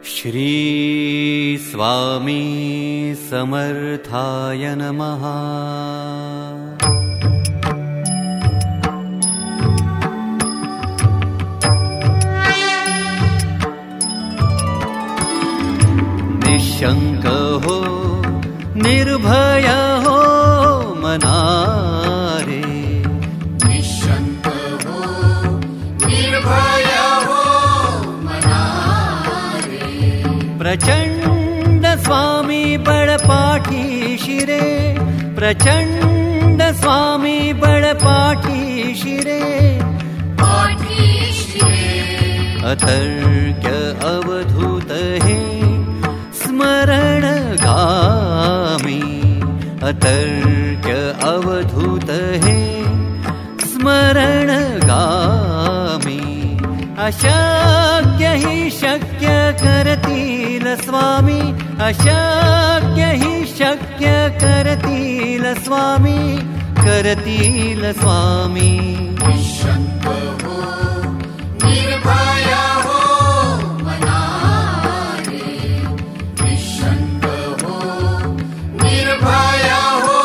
श्री स्वामी समर्थाय नमः। निशंक हो निर्भय हो मनारे, निशंक हो निर्भय हो मनारे। प्रचंड स्वामी बळपाठी शिरे, प्रचंड स्वामी बळपाठी शिरे। पाठी शिरे अतर्क्य अवधूत हे स्मरण गामी, अतर्क्य अवधूत हे स्मरण गामी। अशक्य हि शक्य करतील स्वामी, अशक्य हि शक्य करतील स्वामी, करतील स्वामी। निशंक हो निर्भय हो मनारे, निशंक हो निर्भय हो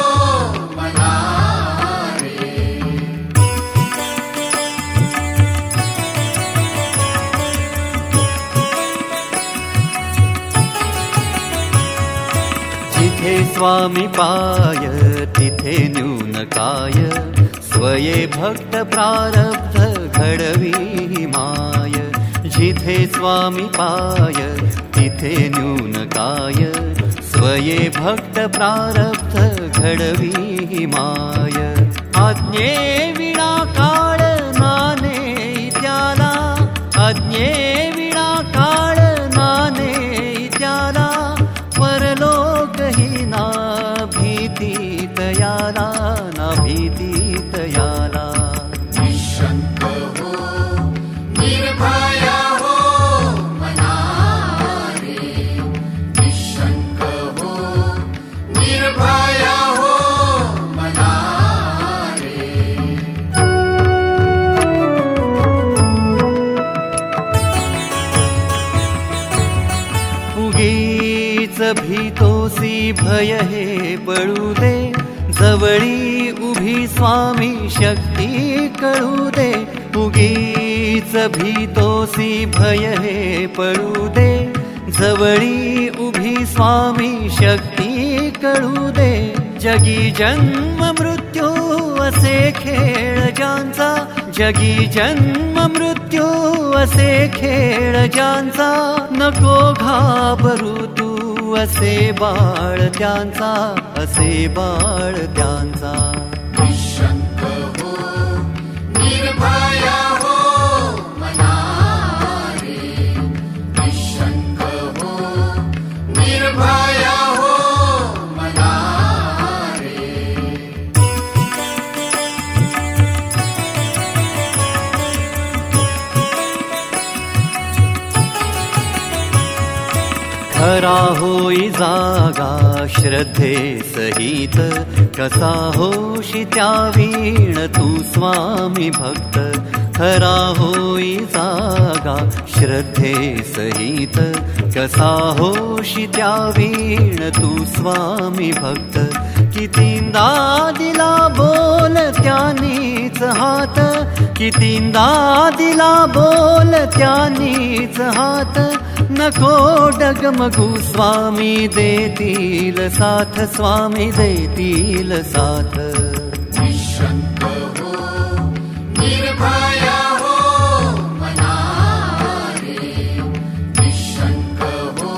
मनारे। जिथे स्वामी पाय तिथे न्यून काय, स्वये भक्त प्रारब्ध घडवी माय। जिथे स्वामी पाय तिथे न्यून काय, स्वये भक्त प्रारब्ध घडवी माय। आज्ञे विना काळ नाने त्याला, आज्ञे विना काळ नाने त्याला। परलोक हि ना भीती तयाला, ना भीती तयाला। निशंक हो निर्भय हो मनारे, निशंक हो निर्भय हो मनारे। उगीच भीतोसी भय हे पळू दे, जवळी उभी स्वामी शक्ती कळू दे। उगीच भीतोसी भय हे पळू दे, जवळी उभी स्वामी शक्ती कळू दे। जगी जन्म मृत्यू असे खेळ ज्यांचा, जगी जन्म मृत्यू असे खेळ ज्यांचा। नको घाबरू तू असे बाळ त्यांचा, असे बाळ त्यांचा। निशंक हो निर्भय हो मनारे, निशंक हो निर्भय हो मनारे। खरा होई जागा श्रद्धे सहित, कसा होशी त्या वीण तू स्वामी भक्त। खरा होई जागा श्रद्धे सहित, कसा होशी त्या वीण तू स्वामी भक्त। कितींदा दिला बोल त्यानीच हात, कितींदा दिला बोल त्यानीच हात। नको डगमगू स्वामी देतील साथ, स्वामी देतील साथ। निशंक हो निर्भय हो मनारे, निशंक हो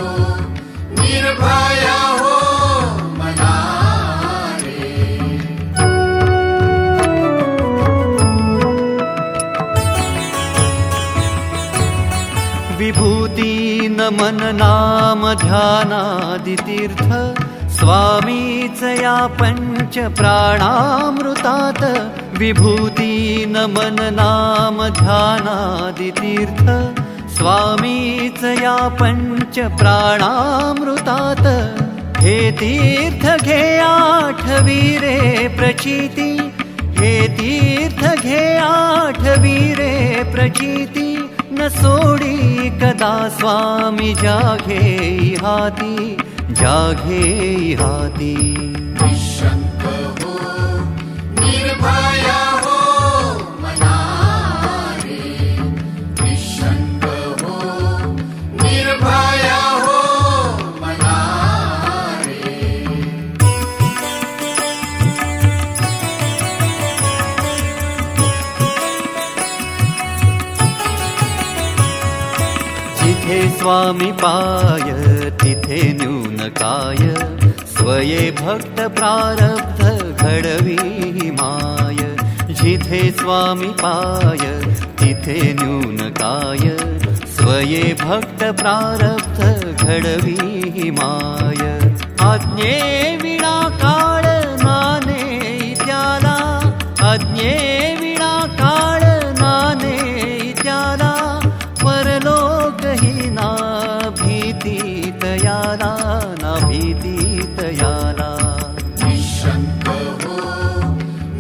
निर्भय हो मनारे। विभूती नमन नाम ध्यानादि तीर्थ, स्वामीच या पंच प्राणामृतात। विभूती नमन नाम ध्यानादि तीर्थ, स्वामीच या पंच प्राणामृतात। हे तीर्थ घे आठवी रे प्रचिती, हे तीर्थ घे आठवी रे प्रचिती। न सोडी कदा स्वामी जाघे हाती निशंक हो निर्भया हो मना रे निशंक हो निर्भया हो मना रे जिथे स्वामी पाय तिथे न्यून काय स्वये भक्त प्रारब्ध घडवी माय जिथे स्वामी पाय तिथे न्यून काय स्वये भक्त प्रारब्ध घडवी माय आज्ञे विना काळ नाने त्याला आज्ञे विना काळ नाने त्याला परलोक ही ना भीती तयाला ना भीती तयाला निशंक हो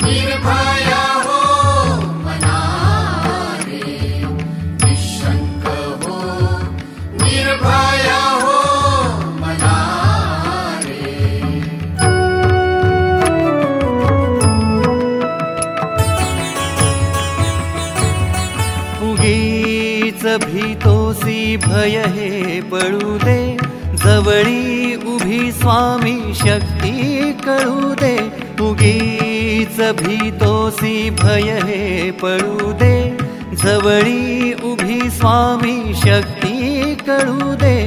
निर्भया हो मना रे निशंक हो निर्भया हो मना रे उगीच भीतोसी भय हे पळू दे जवळी उभी स्वामी शक्ती कळू दे उगीच भीतोसी भय हे पळू दे जवळी उभी स्वामी शक्ती कळू दे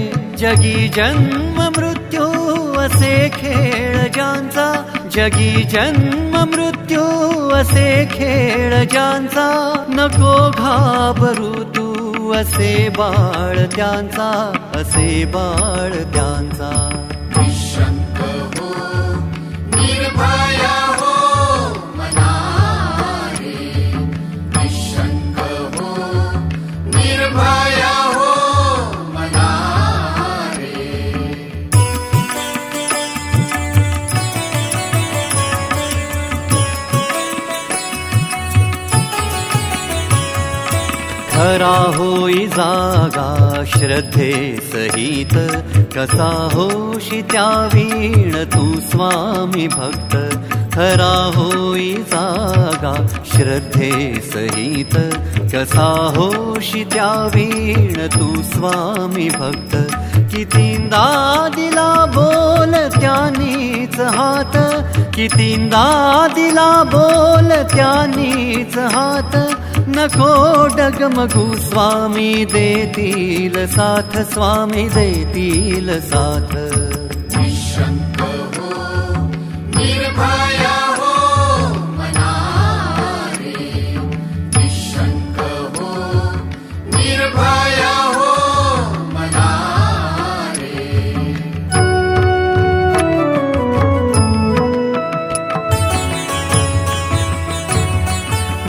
जगी जन्म मृत्यू असे खेळ ज्यांचा जगी जन्म मृत्यू असे खेळ ज्यांचा नको घाबरू तू असे बाळ त्यांचा निशंक हो निर्भया हो मना रे निशंक हो निर्भया हो मना रे खरा होई जागा श्रद्धे सहित कसा होशी त्या वीण तू स्वामी भक्त खरा होई जागा श्रद्धे सहित कसा होशी त्या वीण तू स्वामी भक्त कितींदा दिला बोल त्यांनीच हात कितींदा दिला बोल त्यांनीच हात नको डगमगू स्वामी देतील साथ स्वामी देतील साथ निशंक हो निर्भया हो मना रे निशंक हो निर्भया हो मना रे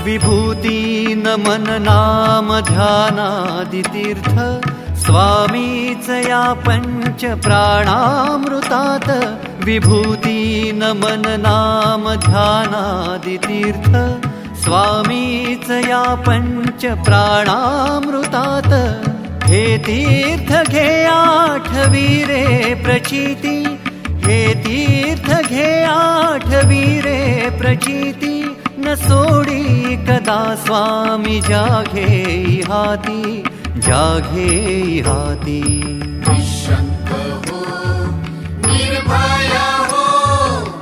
विभूती नमन नाम ध्यानादितीर्थ स्वामीच या पंच प्राणामृतात विभूती नमन नाम ध्यानादितीर्थ स्वामीच या पंच प्राणामृतात हे तीर्थ घे आठवी रे प्रचिती हे तीर्थ घे आठवी रे प्रचिती न सोडी कदा स्वामी जाघे हाती निशंक हो निर्भया हो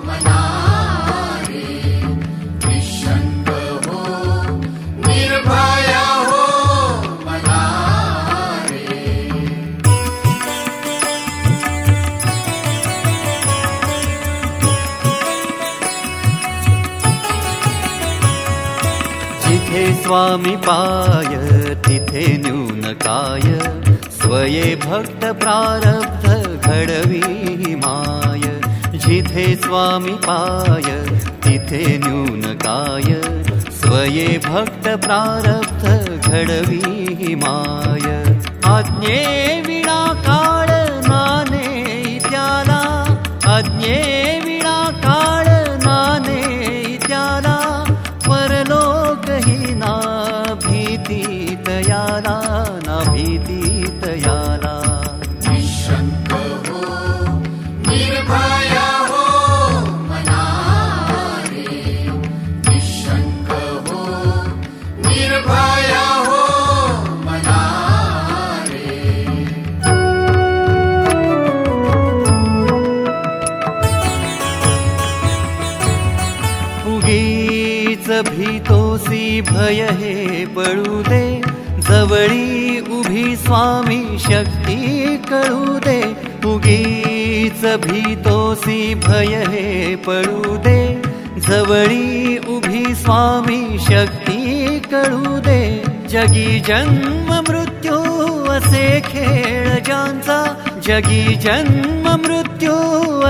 मना रे निशंक हो निर्भया हो मना रे जिथे स्वामी पाय तिथे न्यून काय स्वये भक्त प्रारब्ध घडवी माय जिथे स्वामी पाय तिथे न्यून काय स्वये भक्त प्रारब्ध घडवी माय आज्ञे विना काळ नाने त्याला आज्ञे विना काळ नाने त्याला परलोक ही ना भीती तयाला भय हे पळू दे, जवळी उभी स्वामी शक्ती कळू दे. उगीच भीतोसी भय हे पळू दे, जवळी उभी स्वामी शक्ती कळू दे. जगी जन्म मृत्यू असे खेळ ज्यांचा, जगी जन्म मृत्यू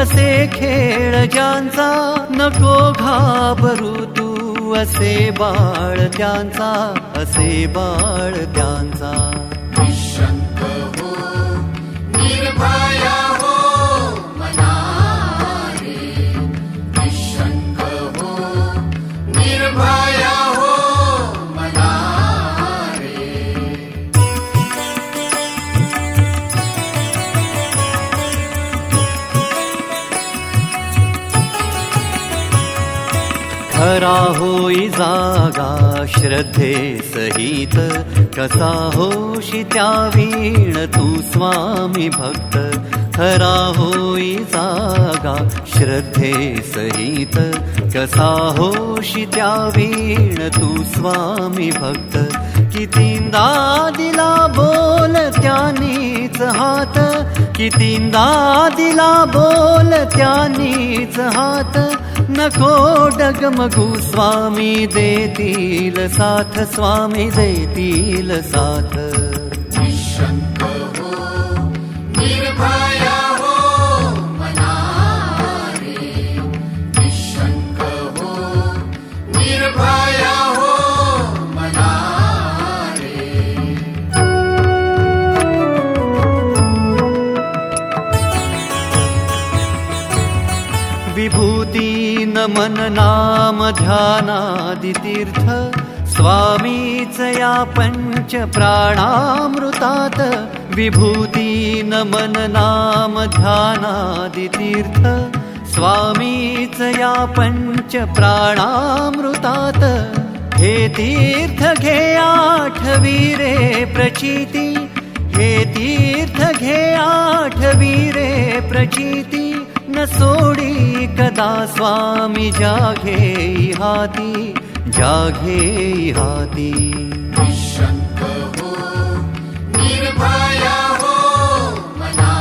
असे खेळ ज्यांचा, नको घाबरू तू असे बाळ त्यांचा, असे बाळ त्यांचा. निशंक हो, निर्भया हो मना रे. निशंक हो, निर्भया हो मना रे. खरा होई जागा श्रद्धे सहित, कसा होशी त्या वीण तू स्वामी भक्त. खरा होई जागा श्रद्धे सहित, कसा होशी त्या वीण तू स्वामी भक्त. कितींदा दिला बोल त्यानीच हात, कितींदा दिला बोल त्यानीच हात. नको डगमगू स्वामी देतील साथ, स्वामी देतील साथ. निशंक हो, निर्भया हो मना रे. निशंक हो, निर्भया हो मना रे. विभूती नमन नाम ध्यानादि तीर्थ, स्वामीच या पंच प्राणामृतात. विभूती नमन नाम ध्यानादि तीर्थ, स्वामीच या पंच प्राणामृतात. हे तीर्थ घे आठवी रे प्रचिती, हे तीर्थ घे आठवी रे प्रचिती. न सोडी कदा स्वामी जाघे हाती, जाघे हाती. निशंक हो, निर्भया हो मना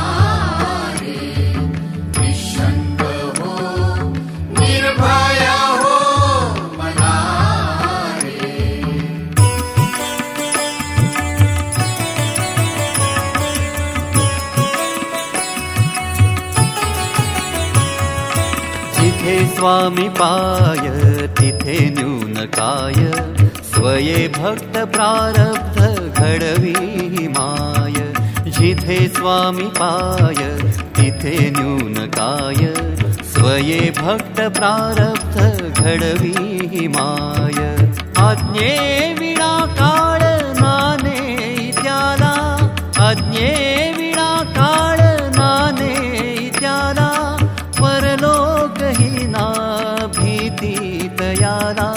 रे. निशंक हो, निर्भया हो मना रे. जिथे स्वामी पाय तिथे न्यून काय, स्वये भक्त प्रारब्ध घडवी माय. जिथे स्वामी पाय तिथे न्यून काय, स्वये भक्त प्रारब्ध घडवी माय. आज्ञे विना काळ नाने त्याला, आज्ञे विना काळ नाने त्याला. परलोक ही ना भीती तयाला,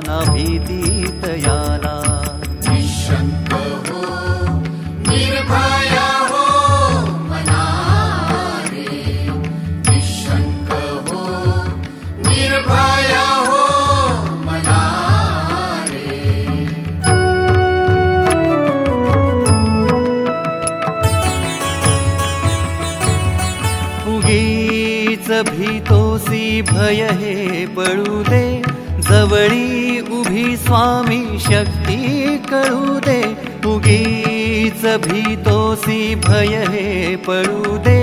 ना भीती तयाला. निशंक हो, निर्भया हो मना रे. निशंक हो, निर्भया हो मना रे. उगीच भीतोसी भय हे पळू दे, जवळी उभी स्वामी शक्ती कळू दे. उगीच भीतोसी भय हे पळू दे,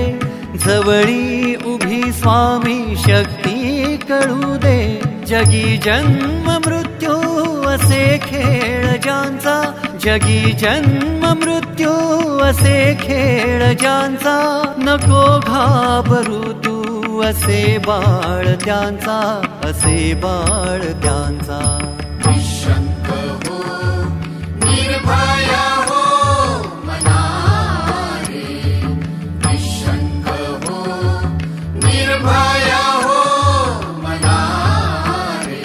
जवळी उभी स्वामी शक्ती कळू दे. जगी जन्म मृत्यू असे खेळ ज्यांचा, जगी जन्म मृत्यू असे खेळ ज्यांचा. नको घाबरू तू असे बाळ त्यांचा, असे बाळ त्यांचा. निशंक हो, निर्भया हो मना रे. निशंक हो, निर्भया हो मना रे.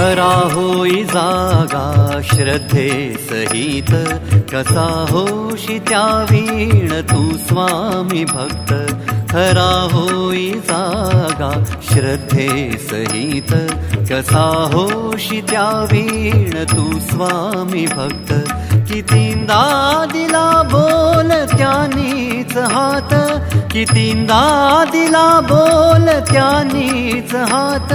खरा होई जागा श्रद्धे सहित कसा होशी त्या वीण तू स्वामी भक्त खरा होई जागा श्रद्धे सहित कसा होशी त्या वीण तू स्वामी भक्त कितींदा दिला बोल त्यानीच हात कितींदा दिला बोल त्यानीच हात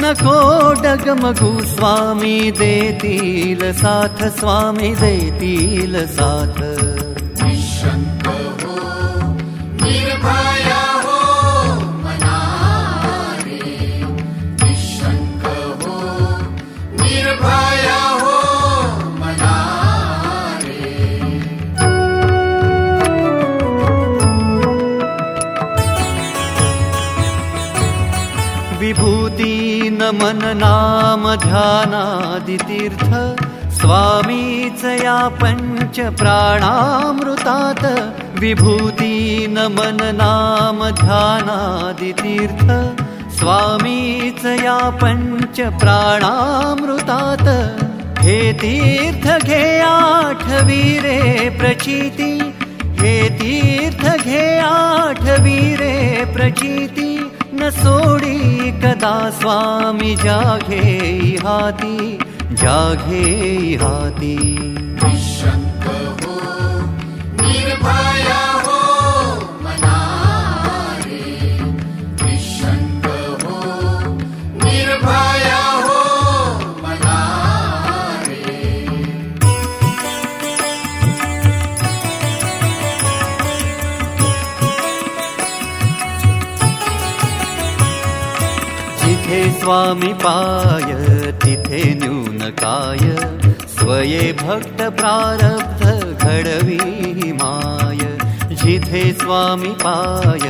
नको डगमगू स्वामी देतील साथ स्वामी देतील साथ निशंक हो निर्भया हो मना रे निशंक हो निर्भया हो मना रे विभूती नमन नाम ध्यानादितीर्थ स्वामीच या पंच प्राणामृतात विभूती नमन नाम ध्यानादितीर्थ स्वामीच या पंच प्राणामृतात हे तीर्थ घे आठवी रे प्रचिती हे तीर्थ घे आठवी रे प्रचिती न सोडी कदा स्वामी जाघे हाती जाघे हाती निशंक हो निर्भया हो मना रे निशंक हो निर्भया हो मना रे जिथे स्वामी पाय तिथे न्यून काय स्वये भक्त प्रारब्ध घडवी माय जिथे स्वामी पाय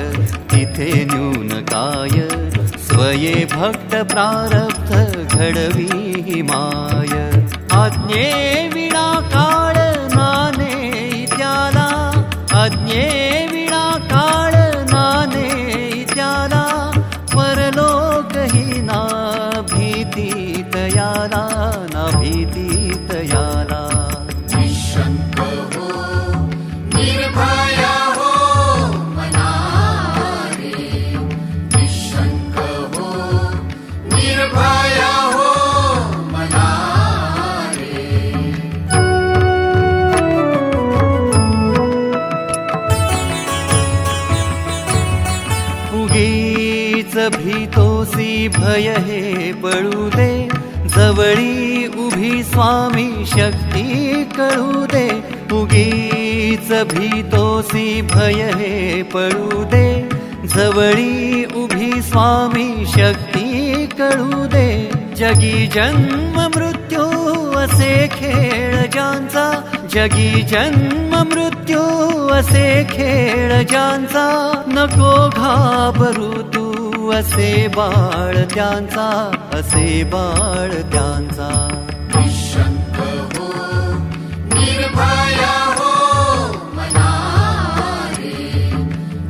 तिथे न्यून काय स्वये भक्त प्रारब्ध घडवी माय आज्ञे विना काळ नाने त्याला आज्ञे विना काळ नाने त्याला परलोक ही ना भीती तयाला ना भीती तयाला निशंक हो निर्भया हो मना रे निशंक हो निर्भया हो मना रे उगीच भीतोसी भय हे पळू दे जवळी उभी स्वामी शक्ती कळू दे उगीच भीतोसी भय हे पळू दे जवळी उभी स्वामी शक्ती कळू दे जगी जन्म मृत्यू असे खेळ ज्यांचा जगी जन्म मृत्यू असे खेळ ज्यांचा नको घाबरू तू असे बाळ त्यांचा असे बाळ त्यांचा निशंक हो निर्भया हो मना रे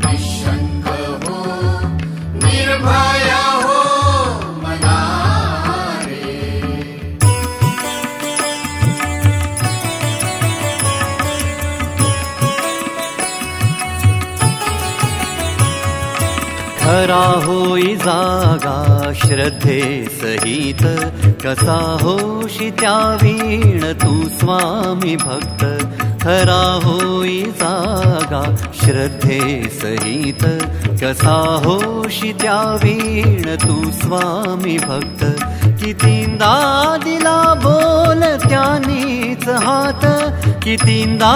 निशंक हो निर्भया हो मना रे खरा होई जागा श्रद्धे सहित कसा होशी त्या वीण तू स्वामी भक्त खरा होई जागा श्रद्धे सहित कसा होशी त्या वीण तू स्वामी भक्त कितींदा दिला बोल त्यानीच हात कितींदा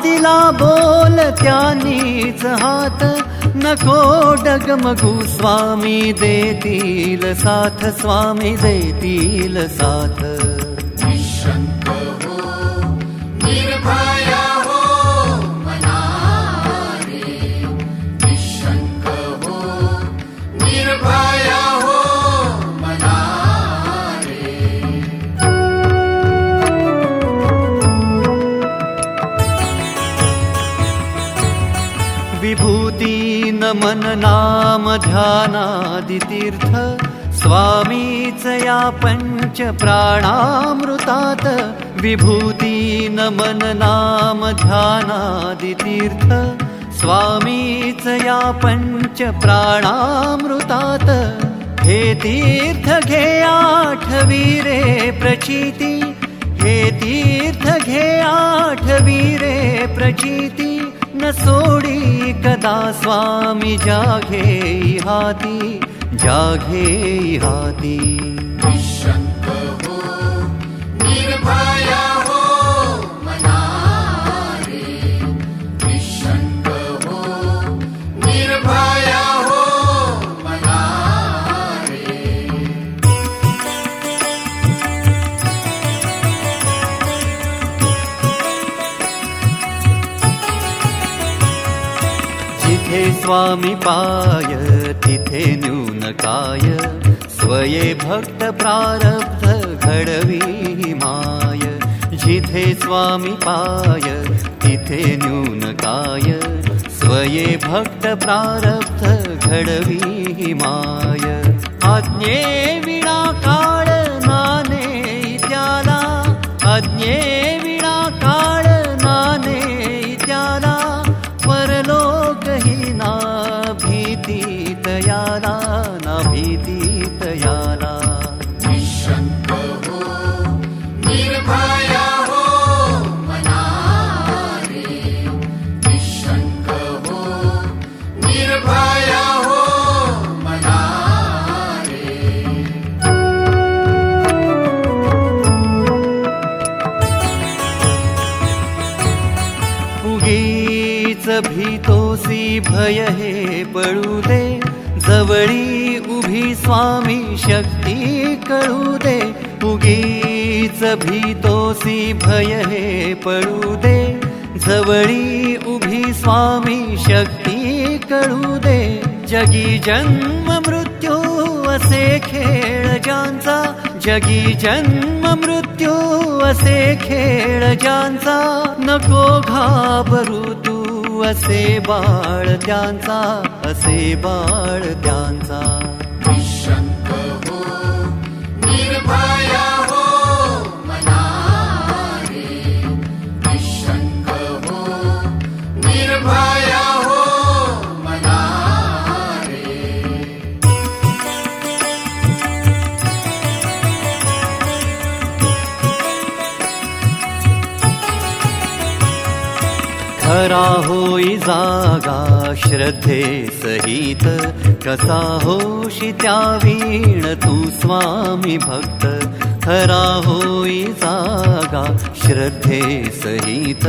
दिला बोल त्यानीच हात नको डगमगू स्वामी देतील साथ स्वामी देतील साथ निशंक हो निर्भया हो मना रे निशंक हो निर्भया हो मना रे विभूती नमन नाम ध्यानादितीर्थ स्वामीच या पंच प्राणामृतात विभूती नमन नाम ध्यानादि तीर्थ स्वामीच या पंच प्राणामृतात हे तीर्थ घे आठवी रे प्रचिती हे तीर्थ घे आठवी रे प्रचिती न सोडी कदा स्वामी जाघे हाती जाघे हाती निशंक हो निर्भया हो मना रे निशंक हो निर्भया हो मना रे जिथे स्वामी पाय तिथे न्यून काय स्वये भक्त प्रारब्ध घडवी माय जिथे स्वामी पाय तिथे न्यून काय स्वये भक्त प्रारब्ध घडवी माय आज्ञे विना काळ नाने त्याला आज्ञे विना काळ नाने त्याला परलोक ही ना भीती तयाला ना भीती तयाला निशंक हो निर्भया हो मना रे निशंक हो निर्भया हो मना रे उगीच भीतोसी भय हे पळू दे जवळी उभी स्वामी शक्ती कळू दे उगीच भीतोसी भय हे पळू दे जवळी उभी स्वामी शक्ती कळू दे जगी जन्म मृत्यू असे खेळ ज्यांचा जगी जन्म मृत्यू असे खेळ ज्यांचा नको घाबरू तू असे बाळ त्यांचा असे बाळ त्यांचा निशंक हो निर्भया हो मना रे निशंक हो निर्भया हो मना रे खरा होई जागा श्रद्धे सहित कसा होशी त्या वीण तू स्वामी भक्त खरा होई जागा श्रद्धे सहित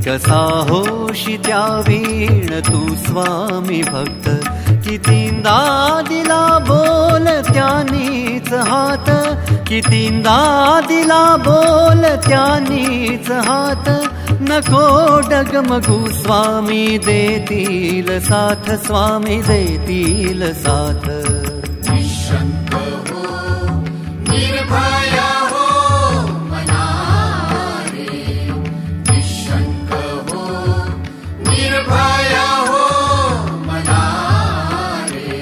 कसा होशी त्या वीण तू स्वामी भक्त कितींदा दिला बोल त्यांनीच हात कितींदा दिला बोल त्यांनीच हात नको डगमगू स्वामी देतील साथ स्वामी देतील साथ निशंक हो निर्भया हो मना रे निशंक हो निर्भया हो मना रे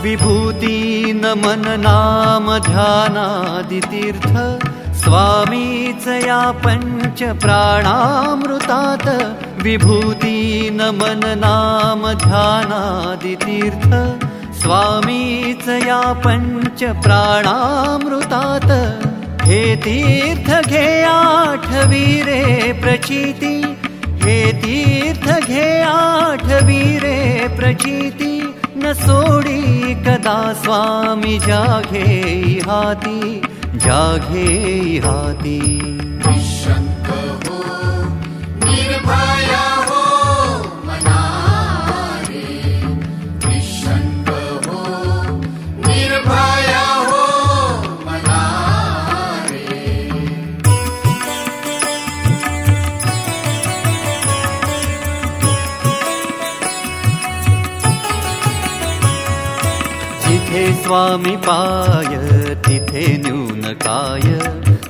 विभूती नमन नाम ध्यानादि तीर्थ स्वामीच या पंच प्राणामृतात विभूती नमन नाम ध्यानादि तीर्थ स्वामीच या पंच प्राणामृतात हे तीर्थ घे आठवी रे प्रचिती हे तीर्थ घे आठवी रे प्रचिती न सोडी कदा स्वामी जाघे हाती जाघे हाती निशंक हो निर्भया हो मना रे निशंक हो निर्भया हो मना रे जिथे स्वामी पाय तिथे न्यून काय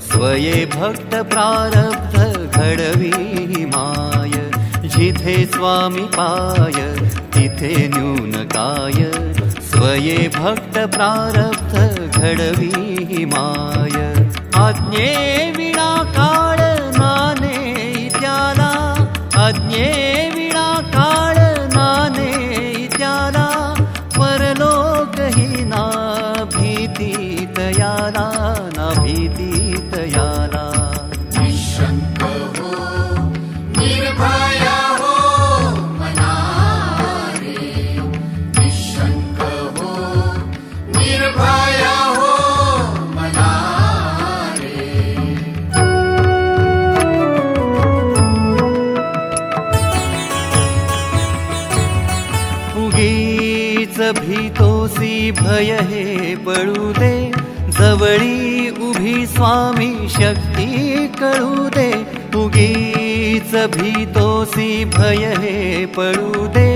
स्वये भक्त प्रारब्ध घडवी माय जिथे स्वामी पाय तिथे न्यून काय, स्वये भक्त प्रारब्ध घडवी माय. आज्ञे विना काळ नाने त्याला, आज्ञे विना काळ नाने त्याला, परलोकही ना भीती तयाला, ना भीती तयाला. निःशंक हो निर्भया हो मना रे, निःशंक हो निर्भया हो मना रे. उगीच भीतोसी भय हे पळू दे, जवळी उभी स्वामी शक्ती कळू दे. उगीच भीतोसी भय हे पळू दे,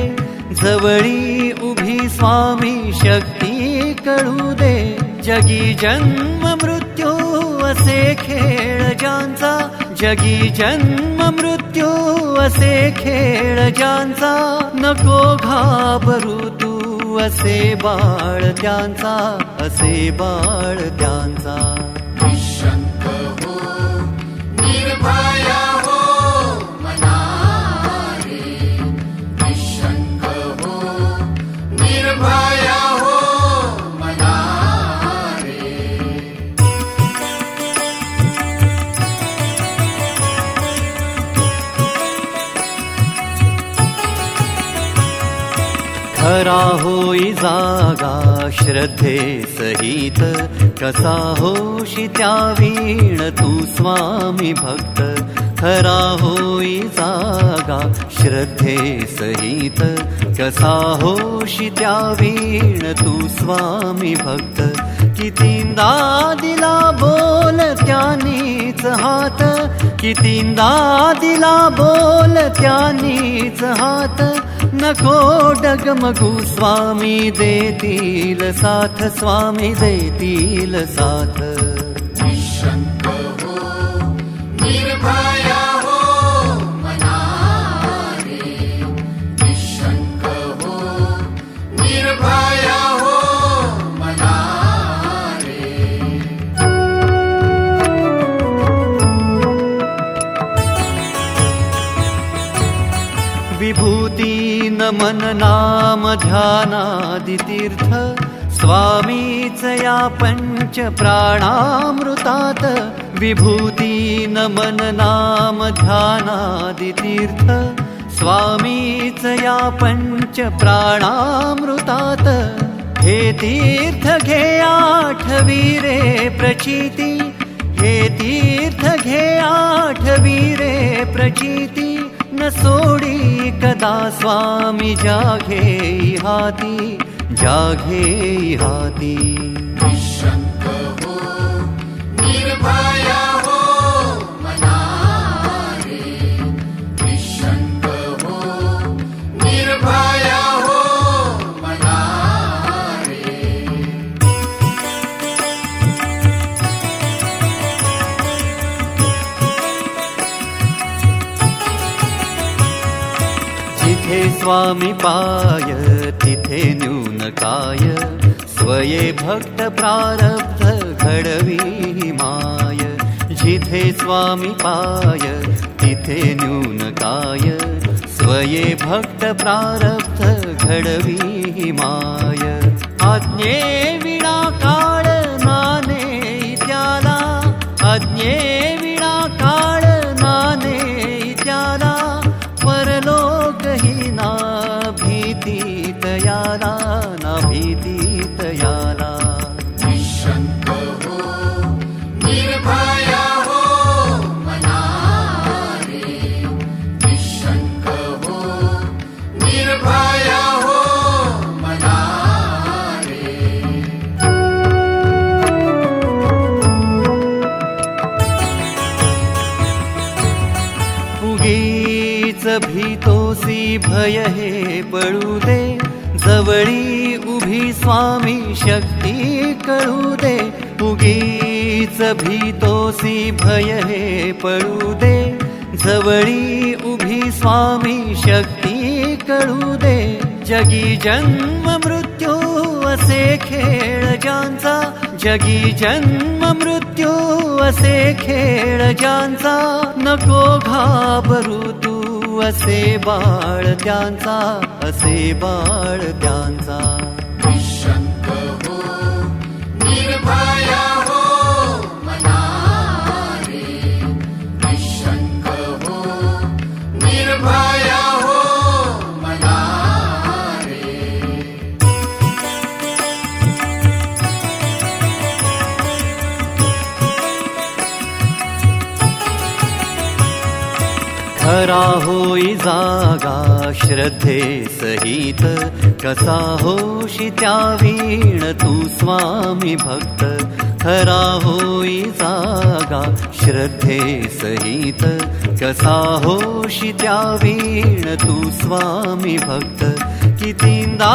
जवळी उभी स्वामी शक्ती कळू दे. जगी जन्म मृत्यू असे खेळ ज्यांचा, जगी जन्म मृत्यू असे खेळ ज्यांचा, नको घाबरू तू असे बाळ त्यांचा, असे बाळ त्यांचा. निःशंक हो निर्भया हो मना रे, निःशंक हो निर्भया हो मना रे. खरा होई जागा श्रद्धे सहित, कसा होशी त्या वीण तू स्वामी भक्त. खरा होई जागा श्रद्धे सहित, कसा होशी त्या वीण तू स्वामी भक्त. कितींदा दिला बोल त्यानीच हात, कितींदा दिला बोल त्यानीच हात. नको डगमगू स्वामी देतील साथ, स्वामी देतील साथ. निःशंक हो निर्भया हो मना रे, निःशंक हो निर्भया हो मना रे. विभूती नमन नाम ध्यानादि तीर्थ, स्वामीच या पंच प्राणामृतात. विभूती नमन नाम ध्यानादि तीर्थ, स्वामीच या पंच प्राणामृतात. हे तीर्थ घे आठवी रे प्रचिती, हे तीर्थ घे आठवी रे प्रचिती. न सोडी कदा स्वामी जाघे हाती, जाघे हाती. निःशंक हो निर्भया हो मना रे, निःशंक हो निर्भया हो मना रे. जिथे स्वामी पाय तिथे न्यून काय, स्वये भक्त प्रारब्ध घडवी माय. जिथे स्वामी पाय तिथे न्यून काय, स्वये भक्त प्रारब्ध घडवी माय. आज्ञे विना काळ नाने त्याला, आज्ञे विना काळ नाने त्याला, परलोकही ना भीती तयाला, ना भीती तयाला. निःशंक हो निर्भया हो मना रे, निःशंक हो निर्भया हो मना रे. उगीच भीतोसी भय हे पळू दे, जवळी उभी स्वामी शक्ती कळू दे. उगीच भीतोसी भय हे पळू दे, जवळी उभी स्वामी शक्ती कळू दे. जगी जन्म मृत्यू असे खेळ ज्यांचा, जगी जन्म मृत्यू असे खेळ ज्यांचा, नको घाबरू तू असे बाळ त्यांचा, असे बाळ त्यांचा. निशंक हो निर्भया हो मना रे, निशंक हो निर्भया हो मना रे. खरा होई जागा श्रद्धे सहित, कसा होशी त्या वीण तू स्वामी भक्त. खरा होई जागा श्रद्धे सहित, कसा होशी त्या वीण तू स्वामी भक्त. कितींदा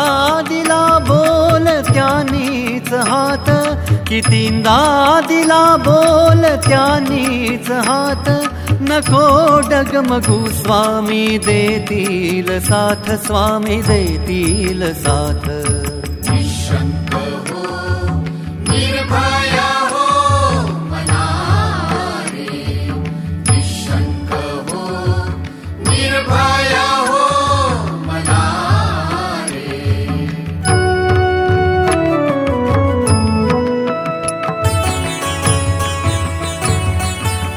दिला बोल त्यानीच हात, कितींदा दिला बोल त्यानीच हात. नको डगमगू स्वामी देतील साथ, स्वामी देतील साथ. निशंक हो निर्भया हो मना रे, निशंक हो निर्भया हो मना रे.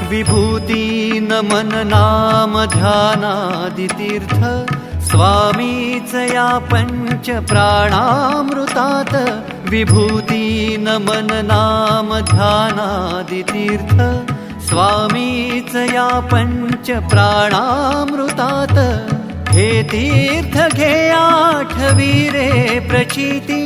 विभूती नमन नाम ध्यानादि तीर्थ, स्वामीच या पंच प्राणामृतात. विभूती नमन नाम ध्यानादि तीर्थ, स्वामीच या पंच प्राणामृतात. हे तीर्थ घे आठवी रे प्रचिती,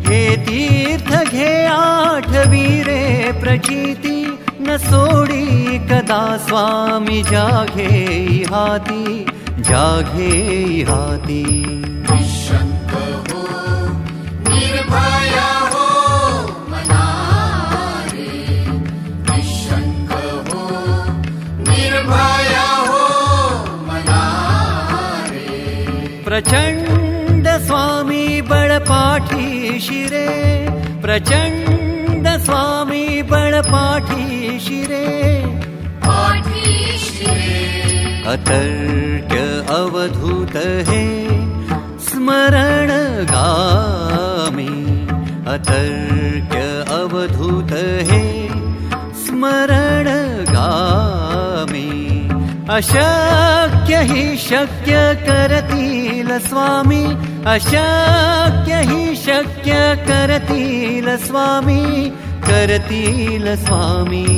हे तीर्थ घे आठवी रे प्रचिती. न सोडी कदा स्वामी जाघे हाती, जाघे हाती. निशंक हो निर्भया हो मना रे, निशंक हो निर्भया हो मना रे. प्रचंड स्वामी बळपाठीशी रे, प्रचंड स्वामी बळपाठीशी रे. पाठीशी रे अतर्क्य अवधूत हे स्मरण गामी, अतर्क्य अवधूत हे स्मरण गामी. अशक्य हि शक्य करतील स्वामी, अशक्य हि शक्य करतील स्वामी, करतील स्वामी.